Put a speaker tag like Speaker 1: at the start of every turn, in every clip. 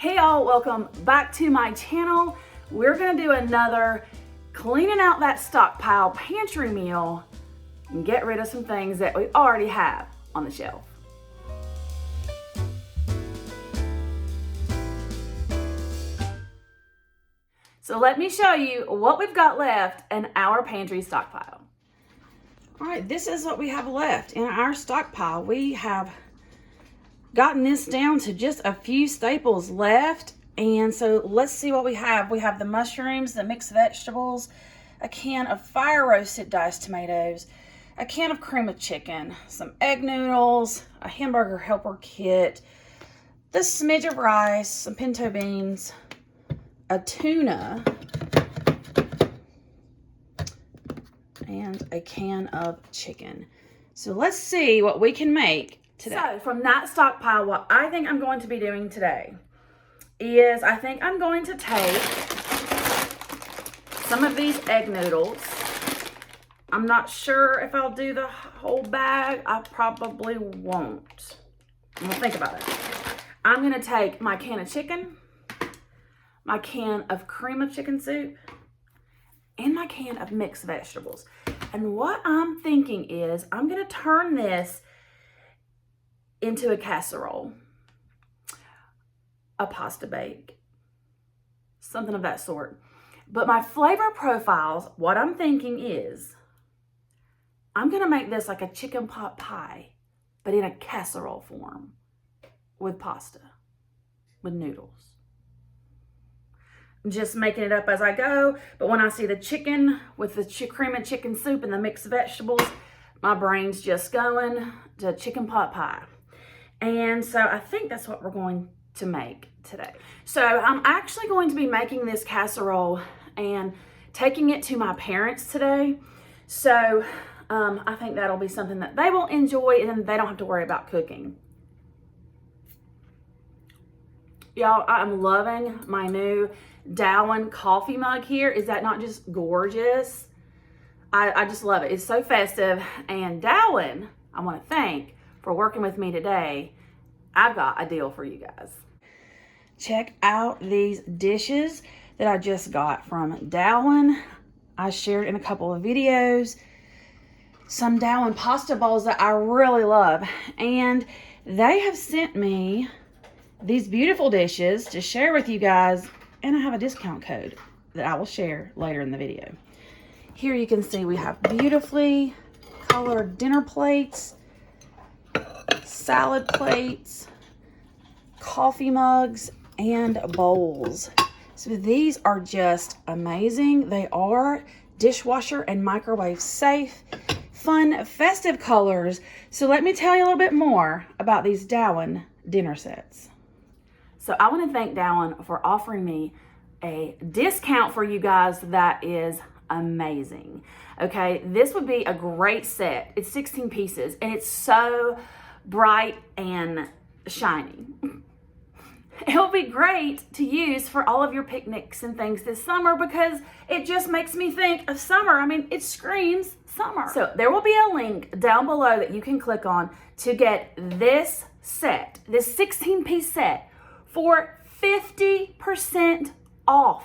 Speaker 1: Hey y'all, welcome back to my channel. We're gonna do another cleaning out that stockpile pantry meal and get rid of some things that we already have on the shelf. So let me show you what we've got left in our pantry stockpile. All right, this is what we have left in our stockpile. We have gotten this down to just a few staples left. And so let's see what we have. We have the mushrooms, the mixed vegetables, a can of fire roasted diced tomatoes, a can of cream of chicken, some egg noodles, a hamburger helper kit, the smidge of rice, some pinto beans, a tuna, and a can of chicken. So let's see what we can make today. So from that stockpile, what I think I'm going to be doing today is I think I'm going to take some of these egg noodles. I'm not sure if I'll do the whole bag. I probably won't. I'm gonna think about it. I'm gonna take my can of chicken, my can of cream of chicken soup, and my can of mixed vegetables. And what I'm thinking is I'm gonna turn this into a casserole, a pasta bake, something of that sort. But my flavor profiles, what I'm thinking is I'm gonna make this like a chicken pot pie, but in a casserole form with pasta, with noodles. I'm just making it up as I go, but when I see the chicken with the cream and chicken soup and the mixed vegetables, my brain's just going to chicken pot pie. And so I think that's what we're going to make today. So I'm actually going to be making this casserole and taking it to my parents today. So I think that'll be something that they will enjoy and they don't have to worry about cooking. Y'all, I'm loving my new Darwin coffee mug here. Is that not just gorgeous? I just love it. It's so festive. And Darwin, I want to thank for working with me today. I've got a deal for you guys. Check out these dishes that I just got from Darwin. I shared in a couple of videos some Darwin pasta bowls that I really love. And they have sent me these beautiful dishes to share with you guys. And I have a discount code that I will share later in the video. Here you can see we have beautifully colored dinner plates, salad plates, coffee mugs, and bowls. So these are just amazing. They are dishwasher and microwave safe, fun, festive colors. So let me tell you a little bit more about these Darwin dinner sets. So I want to thank Darwin for offering me a discount for you guys that is amazing. Okay, this would be a great set. It's 16 pieces and it's so bright and shiny. It'll be great to use for all of your picnics and things this summer because it just makes me think of summer. I mean, it screams summer. So there will be a link down below that you can click on to get this set, this 16-piece set for 50% off.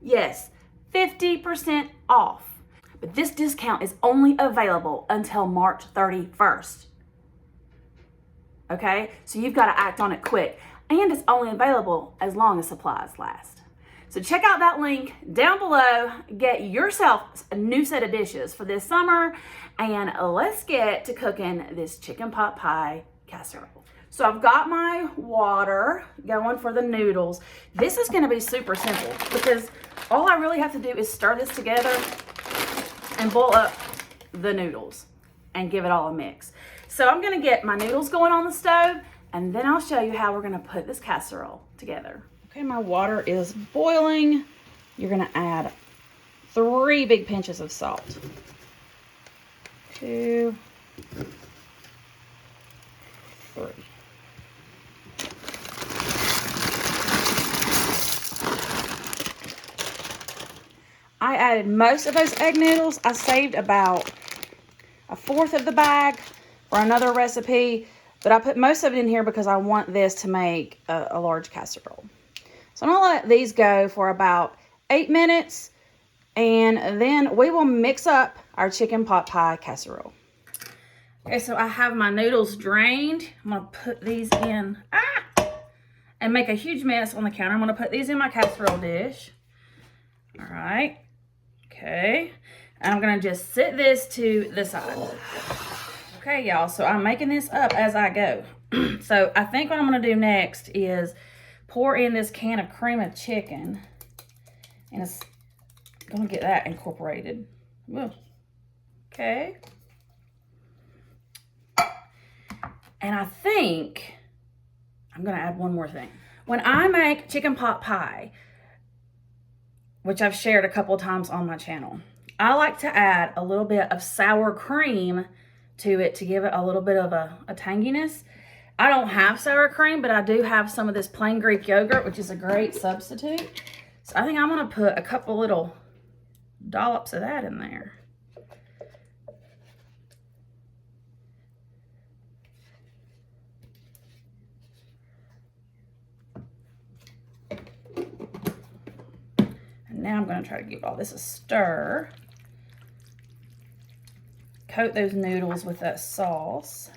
Speaker 1: Yes, 50% off. But this discount is only available until March 31st. Okay, so you've got to act on it quick. And it's only available as long as supplies last. So check out that link down below. Get yourself a new set of dishes for this summer. And let's get to cooking this chicken pot pie casserole. So I've got my water going for the noodles. This is going to be super simple because all I really have to do is stir this together and boil up the noodles and give it all a mix. So I'm gonna get my noodles going on the stove and then I'll show you how we're gonna put this casserole together. Okay, my water is boiling. You're gonna add 3 big pinches of salt. 2, 3. I added most of those egg noodles. I saved about 1/4 of the bag for another recipe. But I put most of it in here because I want this to make a large casserole. So I'm going to let these go for about 8 minutes. And then we will mix up our chicken pot pie casserole. Okay, so I have my noodles drained. I'm going to put these in and make a huge mess on the counter. I'm going to put these in my casserole dish. All right. Okay. And I'm going to just set this to the side. Okay, y'all. So I'm making this up as I go. So I think what I'm going to do next is pour in this can of cream of chicken. And it's going to get that incorporated. Ooh. Okay. And I think I'm going to add one more thing. When I make chicken pot pie, which I've shared a couple of times on my channel, I like to add a little bit of sour cream to it to give it a little bit of a tanginess. I don't have sour cream, but I do have some of this plain Greek yogurt, which is a great substitute. So I think I'm going to put a couple little dollops of that in there. And now I'm going to try to give all this a stir. Coat those noodles with that sauce.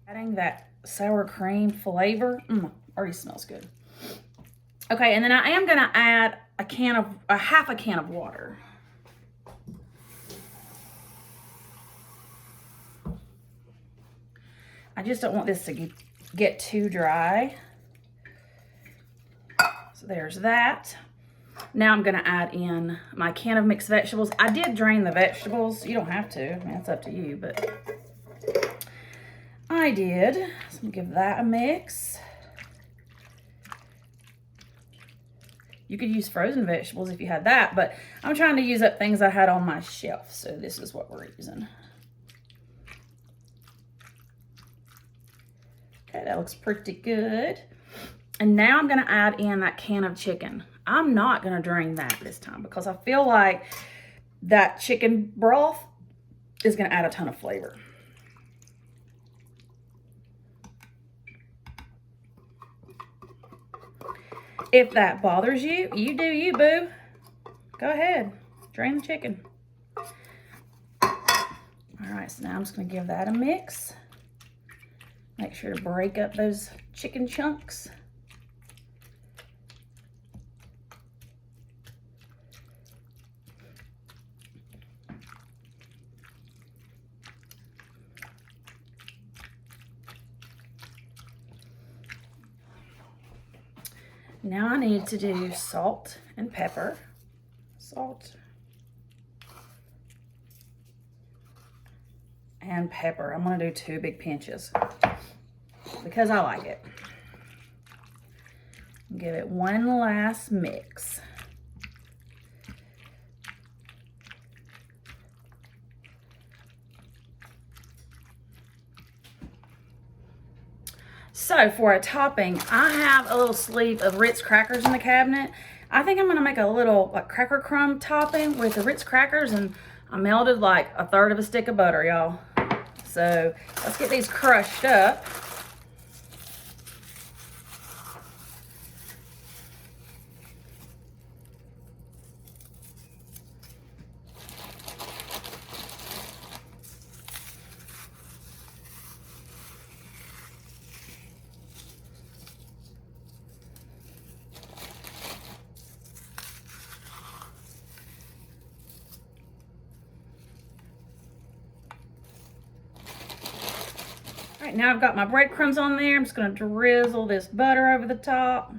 Speaker 1: Adding that sour cream flavor. Already smells good. Okay, and then I am going to add half a can of water. I just don't want this to get too dry. So there's that. Now I'm going to add in my can of mixed vegetables. I did drain the vegetables. You don't have to. I mean, it's up to you, but I did. So I'm going to give that a mix. You could use frozen vegetables if you had that, but I'm trying to use up things I had on my shelf, so this is what we're using. Okay, that looks pretty good. And now I'm going to add in that can of chicken. I'm not going to drain that this time because I feel like that chicken broth is going to add a ton of flavor. If that bothers you, you do you, boo. Go ahead. Drain the chicken. All right, so now I'm just going to give that a mix. Make sure to break up those chicken chunks. Now I need to do salt and pepper. Salt and pepper. I'm going to do 2 big pinches because I like it. Give it one last mix. So for a topping, I have a little sleeve of Ritz crackers in the cabinet. I think I'm going to make a little cracker crumb topping with the Ritz crackers, and I melted like 1/3 of a stick of butter, y'all. So let's get these crushed up. All right, now I've got my breadcrumbs on there. I'm just going to drizzle this butter over the top.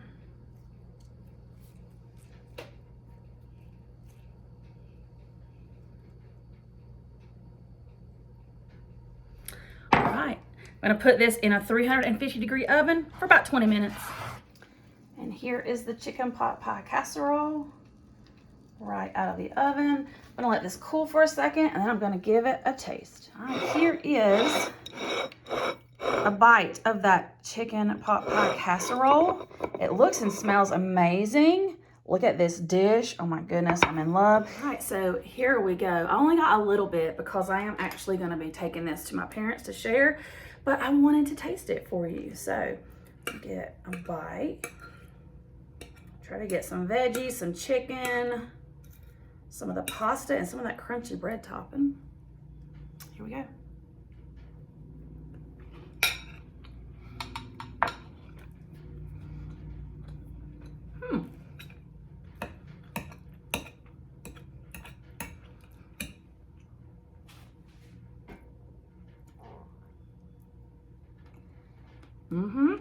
Speaker 1: All right, I'm going to put this in a 350-degree oven for about 20 minutes. And here is the chicken pot pie casserole right out of the oven. I'm going to let this cool for a second, and then I'm going to give it a taste. All right, here is a bite of that chicken pot pie casserole. It looks and smells amazing. Look at this dish. Oh my goodness, I'm in love. All right, so here we go. I only got a little bit because I am actually gonna be taking this to my parents to share, but I wanted to taste it for you. So get a bite. Try to get some veggies, some chicken, some of the pasta, and some of that crunchy bread topping. Here we go. Mm-hmm.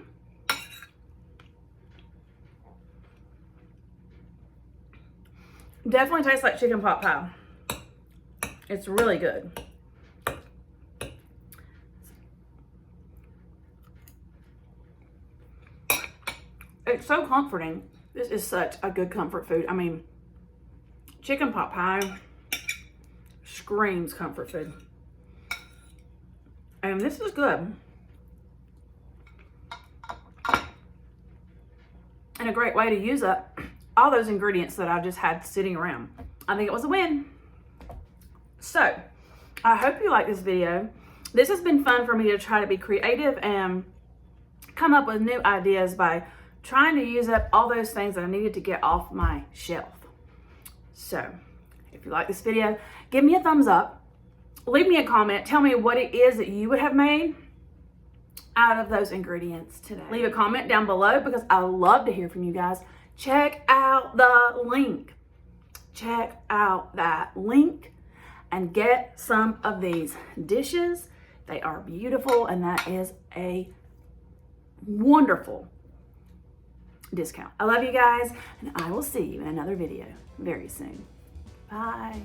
Speaker 1: Definitely tastes like chicken pot pie. It's really good. It's so comforting. This is such a good comfort food. I mean, chicken pot pie screams comfort food. And this is good. And a great way to use up all those ingredients that I just had sitting around. I think it was a win. So, I hope you like this video. This has been fun for me to try to be creative and come up with new ideas by trying to use up all those things that I needed to get off my shelf. So, if you like this video, give me a thumbs up. Leave me a comment. Tell me what it is that you would have made out of those ingredients today. Leave a comment down below because I love to hear from you guys. Check out the link. Check out that link and get some of these dishes. They are beautiful and that is a wonderful discount. I love you guys and I will see you in another video very soon. Bye.